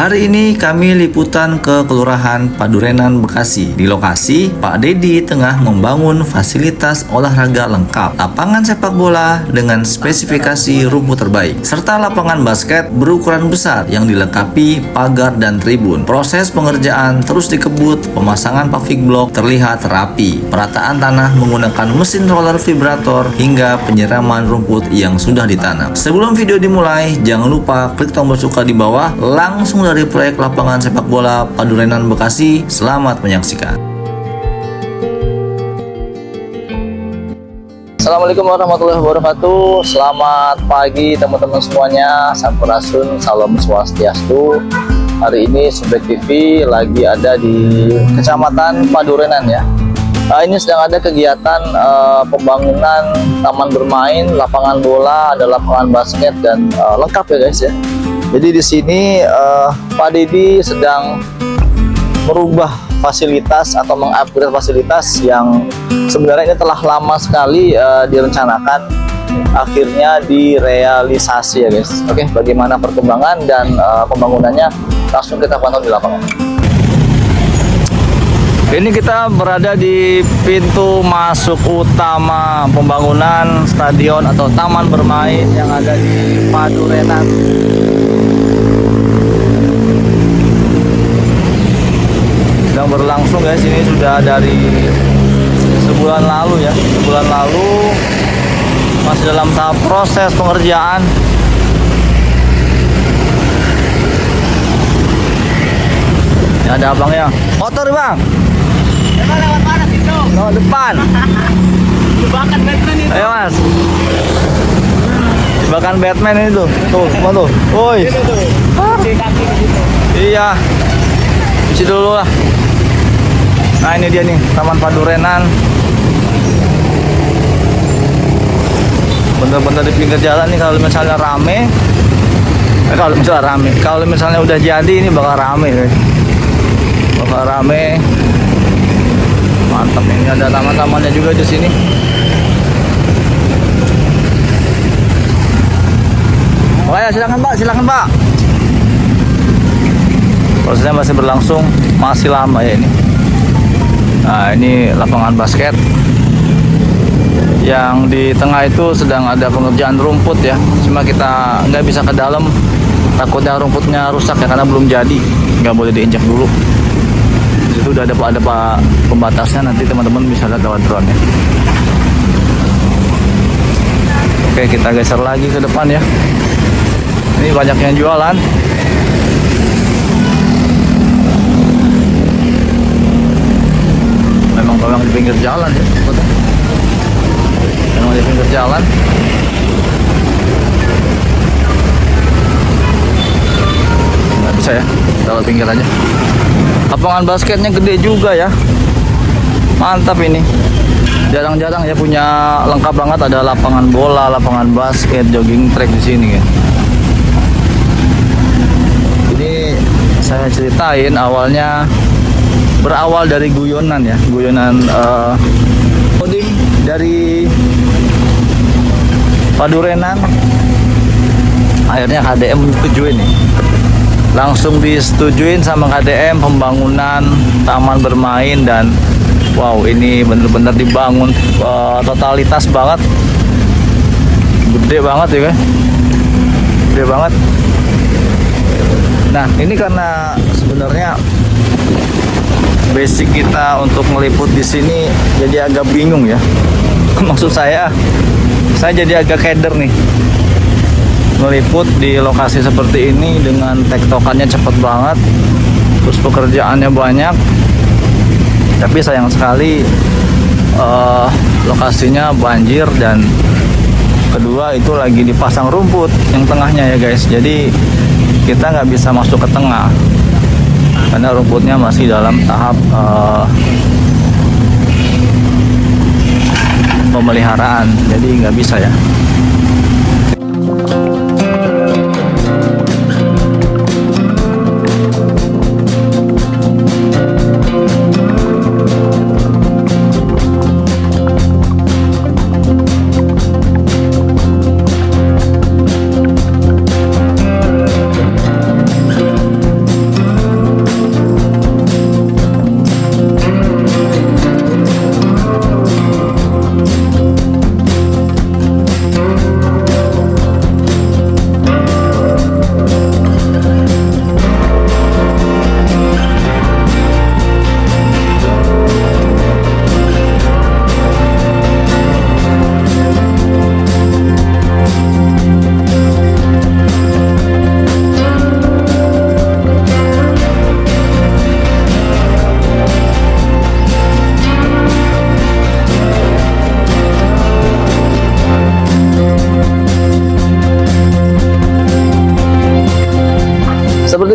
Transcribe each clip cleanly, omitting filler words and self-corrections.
Hari ini kami liputan ke Kelurahan Padurenan, Bekasi. Di lokasi, Pak Dedi tengah membangun fasilitas olahraga lengkap, lapangan sepak bola dengan spesifikasi rumput terbaik, serta lapangan basket berukuran besar yang dilengkapi pagar dan tribun. Proses pengerjaan terus dikebut, pemasangan paving block terlihat rapi, perataan tanah menggunakan mesin roller vibrator hingga penyiraman rumput yang sudah ditanam. Sebelum video dimulai, jangan lupa klik tombol suka di bawah. Langsung dari proyek lapangan sepak bola Padurenan, Bekasi. Selamat menyaksikan. Assalamualaikum warahmatullahi wabarakatuh. Selamat pagi teman-teman semuanya. Sampurasun, salam swastiastu. Hari ini Subek TV lagi ada di Kecamatan Padurenan ya. Ini sedang ada kegiatan pembangunan taman bermain, lapangan bola, ada lapangan basket dan lengkap ya guys ya. Jadi di sini Pak Dedi sedang merubah fasilitas atau mengupgrade fasilitas yang sebenarnya ini telah lama sekali direncanakan, akhirnya direalisasi ya guys. Oke, bagaimana perkembangan dan pembangunannya langsung kita pantau di lapangan. Ini kita berada di pintu masuk utama pembangunan stadion atau taman bermain yang ada di Padurenan. Sedang berlangsung guys, ini sudah dari sebulan lalu ya. Sebulan lalu masih dalam tahap proses pengerjaan. Ini ada abangnya. Motor bang. Lewat mana situ? Lewat depan. Jebakan Batman itu. Ayo mas. Jebakan Batman ini tuh. Tuh, mana tuh? Woi. Itu tuh. Di kaki di situ. Iya. Isi dulu lah. Nah ini dia nih, Taman Padurenan. Bener-bener di pinggir jalan nih, kalau misalnya rame. Kalau misalnya udah jadi ini bakal rame guys. Bakal rame. Mantap, ini ada taman-tamannya juga di sini. Oh ya, silakan Pak. Prosesnya masih berlangsung, masih lama ya ini. Nah, ini lapangan basket. Yang di tengah itu sedang ada pengerjaan rumput ya. Cuma kita nggak bisa ke dalam, takutnya rumputnya rusak ya karena belum jadi, nggak boleh diinjak dulu. Itu udah ada pembatasnya, nanti teman-teman bisa lihat lewat drone ya. Oke, kita geser lagi ke depan ya. Ini banyak yang jualan. Memang di pinggir jalan ya. Memang di pinggir jalan. Nggak bisa ya, kalau pinggir aja. Lapangan basketnya gede juga ya, mantap ini. Jarang-jarang ya punya lengkap banget, ada lapangan bola, lapangan basket, jogging track di sini ya. Ini saya ceritain awalnya berawal dari guyonan ya, guyonan coding dari Padurenan. Akhirnya KDM menyetujuin nih. Langsung disetujuin sama KDM pembangunan taman bermain dan wow, ini bener-bener dibangun totalitas banget, gede banget ya kan, gede banget. Nah ini karena sebenarnya basic kita untuk meliput di sini jadi agak bingung ya. Maksud saya jadi agak keder nih meliput di lokasi seperti ini dengan tektokannya cepet banget, terus pekerjaannya banyak, tapi sayang sekali lokasinya banjir, dan kedua itu lagi dipasang rumput yang tengahnya ya guys. Jadi kita nggak bisa masuk ke tengah karena rumputnya masih dalam tahap pemeliharaan, jadi nggak bisa ya.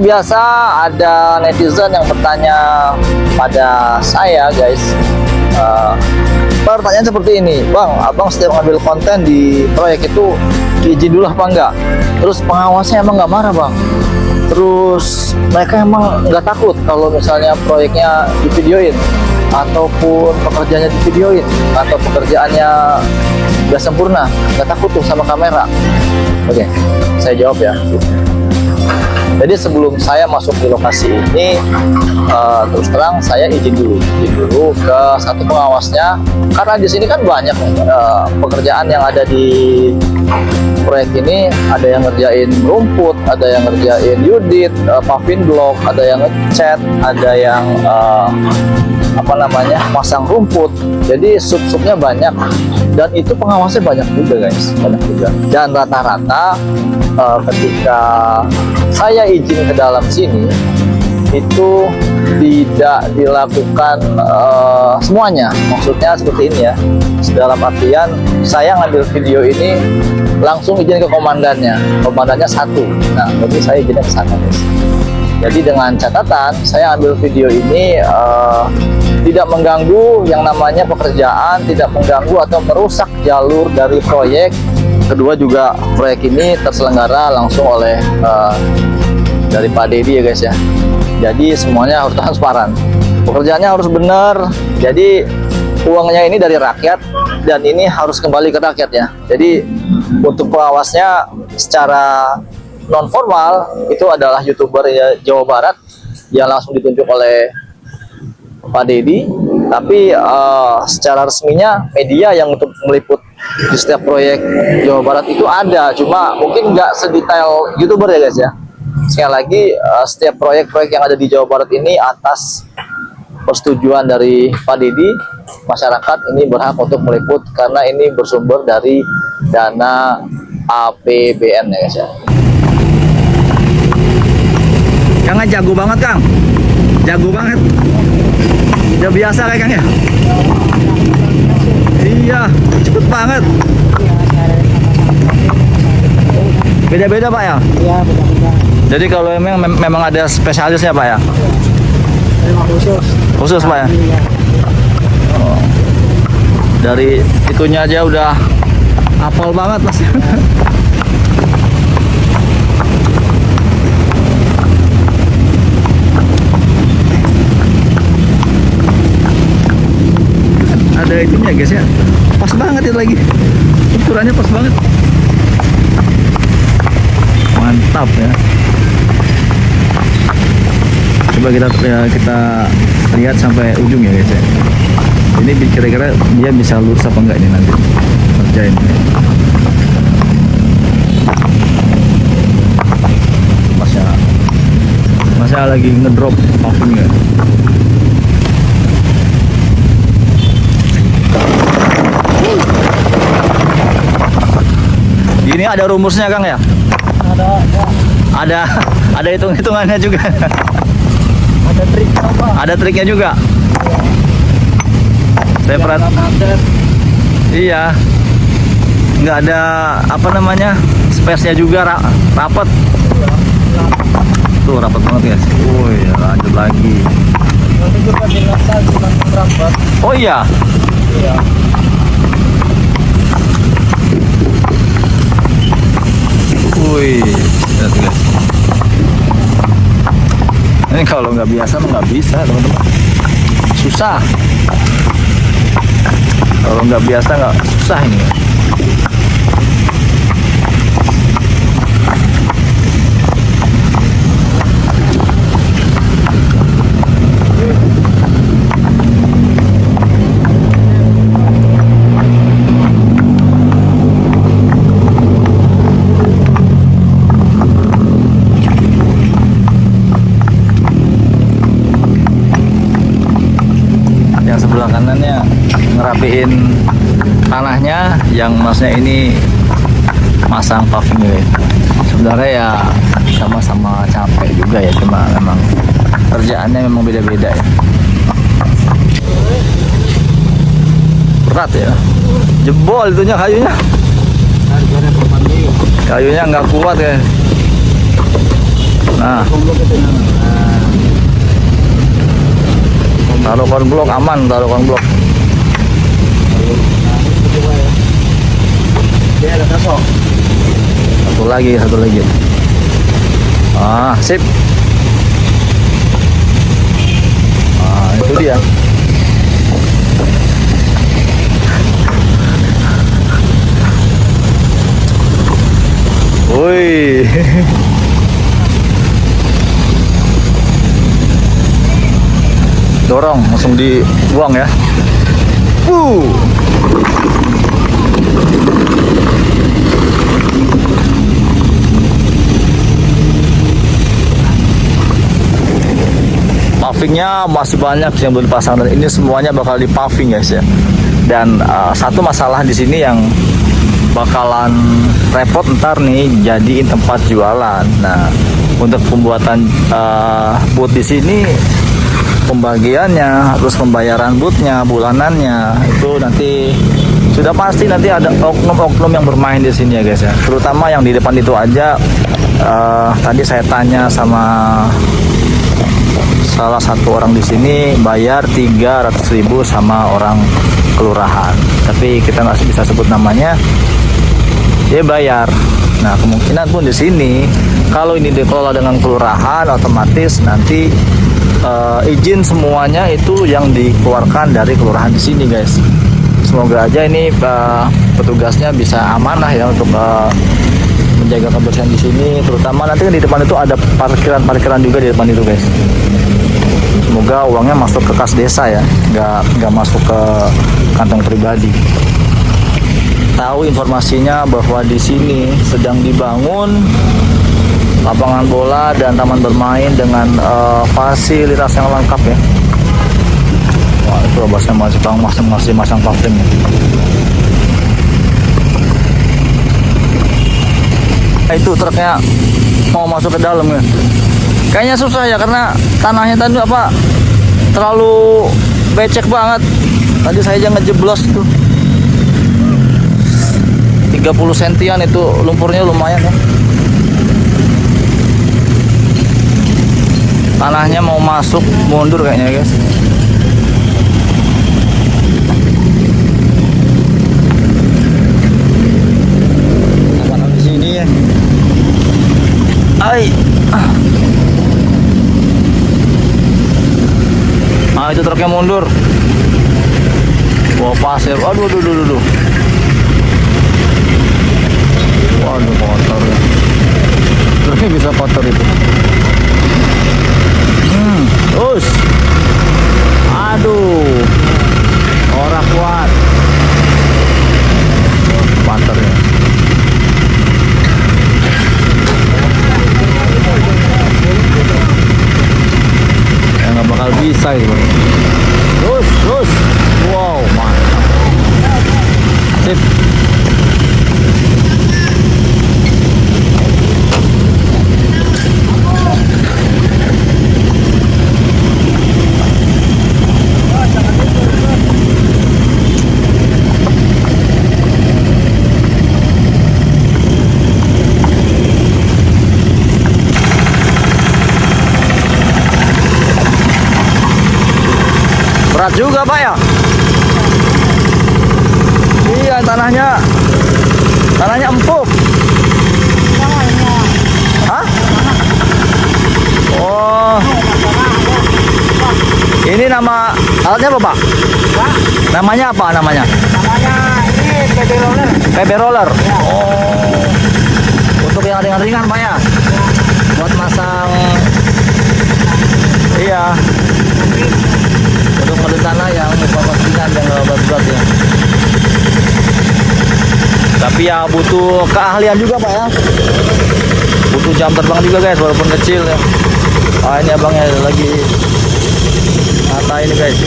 biasa ada netizen yang bertanya pada saya guys. Pertanyaan seperti ini, Bang, abang setiap ngambil konten di proyek itu izin dulu apa enggak? Terus pengawasnya emang nggak marah, Bang? Terus mereka emang nggak takut kalau misalnya proyeknya divideoin ataupun pekerjaannya divideoin atau pekerjaannya nggak sempurna, nggak takut tuh sama kamera? Oke, saya jawab ya. Jadi sebelum saya masuk di lokasi ini, terus terang saya izin dulu ke satu pengawasnya, karena di sini kan banyak pekerjaan yang ada di proyek ini. Ada yang ngerjain rumput, ada yang ngerjain unit, paving block, ada yang ngecat, ada yang masang rumput. Jadi sub-subnya banyak, dan itu pengawasnya banyak juga guys, banyak juga. Dan rata-rata ketika saya izin ke dalam sini itu tidak dilakukan semuanya. Maksudnya seperti ini ya, dalam artian saya ngambil video ini langsung izin ke komandannya satu. Nah, jadi saya izinnya ke sana guys. Jadi dengan catatan saya ambil video ini tidak mengganggu yang namanya pekerjaan, tidak mengganggu atau merusak jalur dari proyek. Kedua juga proyek ini terselenggara langsung oleh dari Pak Dedi ya guys ya. Jadi semuanya harus transparan, pekerjaannya harus benar. Jadi uangnya ini dari rakyat dan ini harus kembali ke rakyat ya. Jadi untuk pengawasnya secara non formal itu adalah YouTuber ya, Jawa Barat yang langsung ditunjuk oleh Pak Dedi. Tapi secara resminya media yang untuk meliput di setiap proyek Jawa Barat itu ada, cuma mungkin nggak sedetail YouTuber ya guys ya. Sekali lagi, setiap proyek-proyek yang ada di Jawa Barat ini atas persetujuan dari Pak Dedi, masyarakat ini berhak untuk meliput karena ini bersumber dari dana APBN ya guys ya. Kang jago banget Kang, jago banget. Udah biasa kayak Kang ya. Iya, cepet banget. Beda-beda Pak ya? Iya, beda-beda. Jadi kalau memang ada spesialisnya Pak ya? Khusus. Khusus Pak ya? Iya. Oh. Dari itunya aja udah hafal banget Mas. Ada itunya guys ya, pas banget itu lagi, ukurannya pas banget, mantap ya. Coba kita lihat sampai ujung ya guys ya. Ini kira-kira dia bisa lurus apa enggak ini nanti kerjain. Masa lagi ngedrop paving ya. Ini ada rumusnya Kang ya? Ada hitung-hitungannya juga. Ada triknya Pak. Ada triknya juga. Saya iya. Nggak ada space-nya juga rapet. Tuh rapet banget guys. Oh iya, lanjut lagi. Nanti juga dinasal cuma rapat. Oh iya. Iya. Wih, lihat guys. Ini kalau nggak biasa nggak bisa teman-teman. Susah. Kalau nggak biasa nggak susah ini. Sebelah kanannya ngerapiin tanahnya, yang masnya ini masang paving ya. Sebenarnya ya sama-sama capek juga ya, cuma memang kerjaannya memang beda-beda ya. Berat ya, jebol itunya kayunya nggak kuat ya. Nah, taruh konblok aman, taruh konblok. Dia ada kasok. Satu lagi. Ah, sip. Ah, itu dia. Woi. Dorong, langsung dibuang ya. Pavingnya masih banyak yang belum dipasang dan ini semuanya bakal dipaving guys ya. Dan satu masalah di sini yang bakalan repot ntar nih jadiin tempat jualan. Nah, untuk pembuatan booth di sini, pembagiannya, terus pembayaran boothnya, bulanannya itu nanti sudah pasti nanti ada oknum-oknum yang bermain di sini ya guys ya. Terutama yang di depan itu aja. Tadi saya tanya sama salah satu orang di sini bayar 300.000 sama orang kelurahan, tapi kita nggak bisa sebut namanya. Dia bayar. Nah, kemungkinan pun di sini kalau ini dikelola dengan kelurahan, otomatis nanti izin semuanya itu yang dikeluarkan dari kelurahan di sini guys. Semoga aja ini petugasnya bisa amanah ya untuk menjaga kebersihan di sini. Terutama nanti kan di depan itu ada parkiran juga di depan itu guys. Semoga uangnya masuk ke kas desa ya, nggak masuk ke kantong pribadi. Tahu informasinya bahwa di sini sedang dibangun lapangan bola dan taman bermain dengan fasilitas yang lengkap ya. Wah, itu abasnya masih masang paving ya. Itu truknya mau masuk ke dalam ya. Kayaknya susah ya karena tanahnya tadi terlalu becek banget. Tadi saya aja ngejeblos tuh 30 sentian, itu lumpurnya lumayan ya. Tanahnya mau masuk mundur kayaknya guys. Apa di sini ya? Itu truknya mundur. Wah, pasir. Aduh. Waduh, kotor ya. Truknya bisa kotor itu. Terus. Aduh. Orang kuat. Kotor ya. Nggak bakal bisa itu. Terus. Wow, mantap. Sip. Berat juga Pak ya? Iya, tanahnya empuk. Hah? Oh, ini nama alatnya apa Pak? Namanya apa namanya? Namanya ini PB roller. PB roller. Oh, untuk yang ringan-ringan Pak ya? Buat masang. Iya. Untuk model tanah yang ringan dan berat ya. Tapi ya butuh keahlian juga Pak ya. Butuh jam terbang juga guys, walaupun kecil ya. Ini abangnya lagi mata ini guys.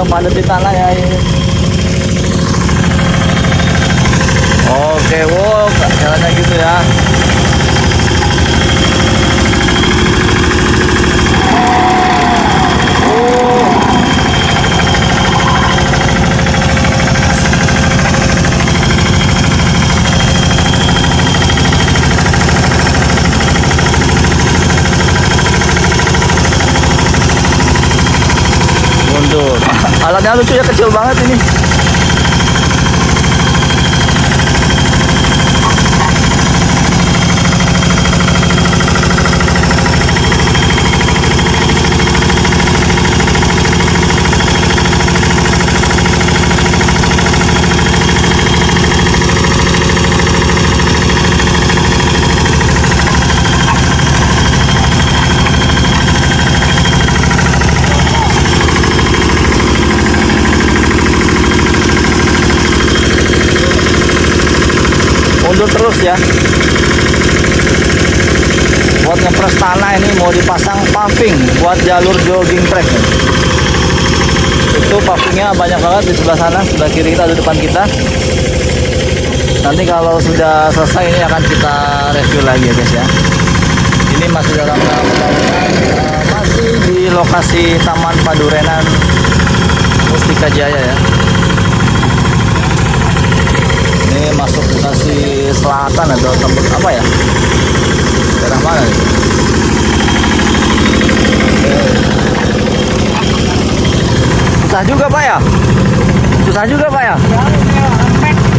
padat di tanah ya ini. Oke, wow, jalannya gitu ya. Mundur. Alatnya lucu ya, kecil banget ini. Mundur terus ya. Buat ngepres tanah ini mau dipasang paving buat jalur jogging track nih. Itu pavingnya banyak banget di sebelah sana, sebelah kiri kita, di depan kita. Nanti kalau sudah selesai ini akan kita review lagi ya guys ya. Ini masih dalam pembangunan, masih di lokasi Taman Padurenan Mustika Jaya ya. Ini masuk Bekasi Selatan atau tempat apa ya? Daerah mana nih? Susah juga Pak ya? Susah juga Pak ya?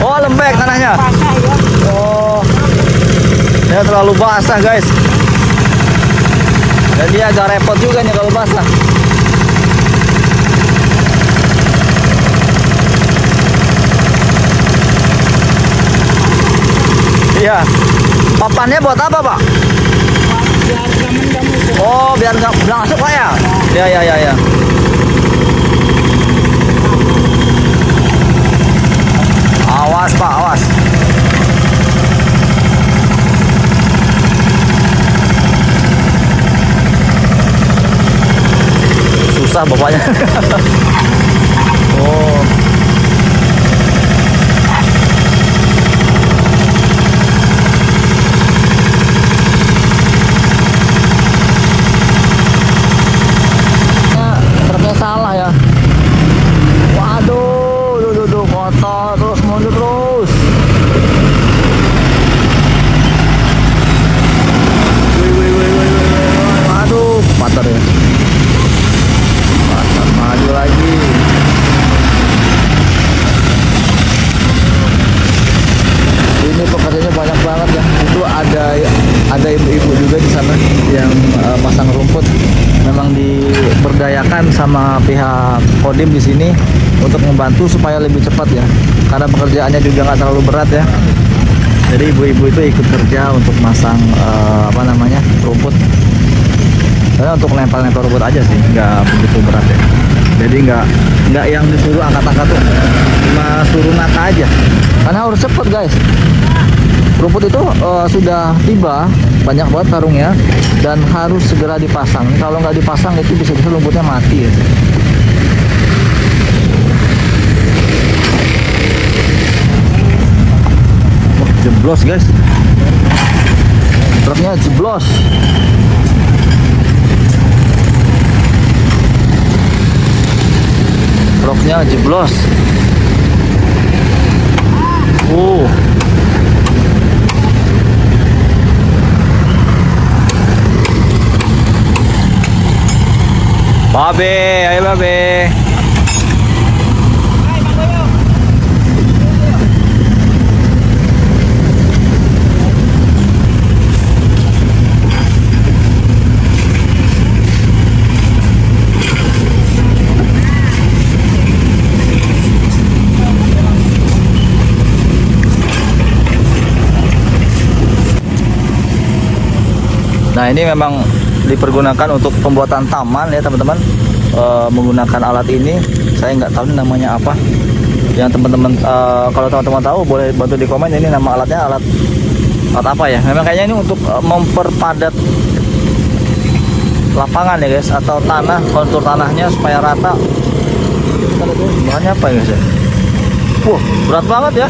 Oh, lembek tanahnya. Oh, ya terlalu basah guys. Jadi agak repot juga nih kalau basah. Iya. Papannya buat apa, Pak? Biar temen kamu. Oh, biar nggak masuk, Pak ya? Ya, ya, ya, ya. Awas, Pak, awas. Susah bapaknya. Oh. Salah ya. Waduh, duh, kotor terus, mundur terus. Wih. Waduh, patah ya. Patah, maju lagi. Ini pekerjaannya banyak banget ya. Itu ada ibu-ibu juga di sana yang pasang rumput. Memang diberdayakan sama pihak Kodim di sini untuk membantu supaya lebih cepat ya, karena pekerjaannya juga nggak terlalu berat ya. Jadi ibu-ibu itu ikut kerja untuk masang rumput. Karena untuk lempar rumput aja sih, nggak begitu berat ya. Jadi nggak yang disuruh angkat-angkat tuh, cuma suruh nata aja. Karena harus cepet guys. Rumput itu sudah tiba, banyak banget karungnya, dan harus segera dipasang. Kalau nggak dipasang itu bisa-bisa rumputnya mati ya. Wah, jeblos guys. Truknya jeblos. Truknya jeblos. Babe, ayo babe. Nah, ini memang dipergunakan untuk pembuatan taman ya teman-teman. Menggunakan alat ini, saya nggak tahu ini namanya apa. Yang teman-teman kalau teman-teman tahu boleh bantu di komen, ini nama alatnya alat apa ya. Memang kayaknya ini untuk memperpadat lapangan ya guys, atau tanah, kontur tanahnya supaya rata. Bahannya apa ya guys ya? Wah, berat banget ya.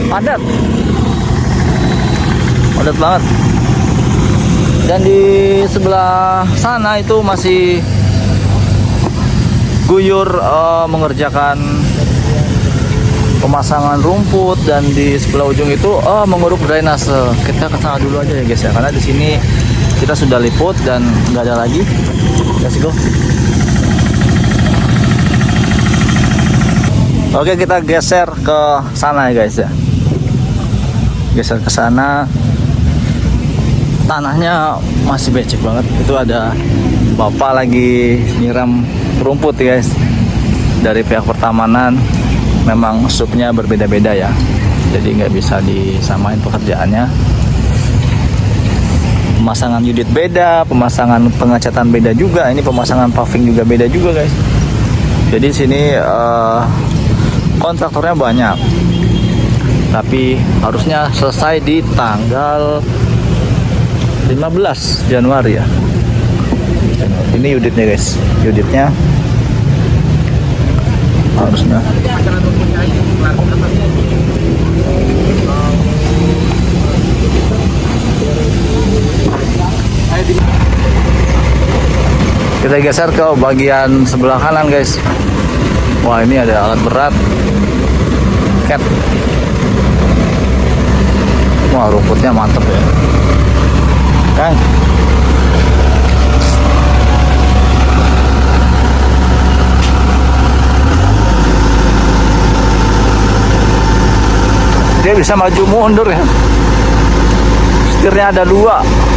Padat. Padat banget. Dan di sebelah sana itu masih guyur mengerjakan pemasangan rumput, dan di sebelah ujung itu menguruk drainase. Kita ke sana dulu aja ya guys ya, karena di sini kita sudah liput dan nggak ada lagi. Let's go. Oke, kita geser ke sana ya guys ya. Geser ke sana. Tanahnya masih becek banget. Itu ada bapak lagi nyiram rumput ya guys. Dari pihak pertamanan memang subnya berbeda-beda ya. Jadi nggak bisa disamain pekerjaannya. Pemasangan unit beda, pemasangan pengecatan beda juga. Ini pemasangan paving juga beda juga guys. Jadi sini kontraktornya banyak, tapi harusnya selesai di tanggal 15 Januari ya. Ini unitnya guys, unitnya harusnya. Kita geser ke bagian sebelah kanan guys. Wah, ini ada alat berat. Cat. Wah, rumputnya mantep ya. Kang. Dia bisa maju mundur ya. Setirnya ada 2.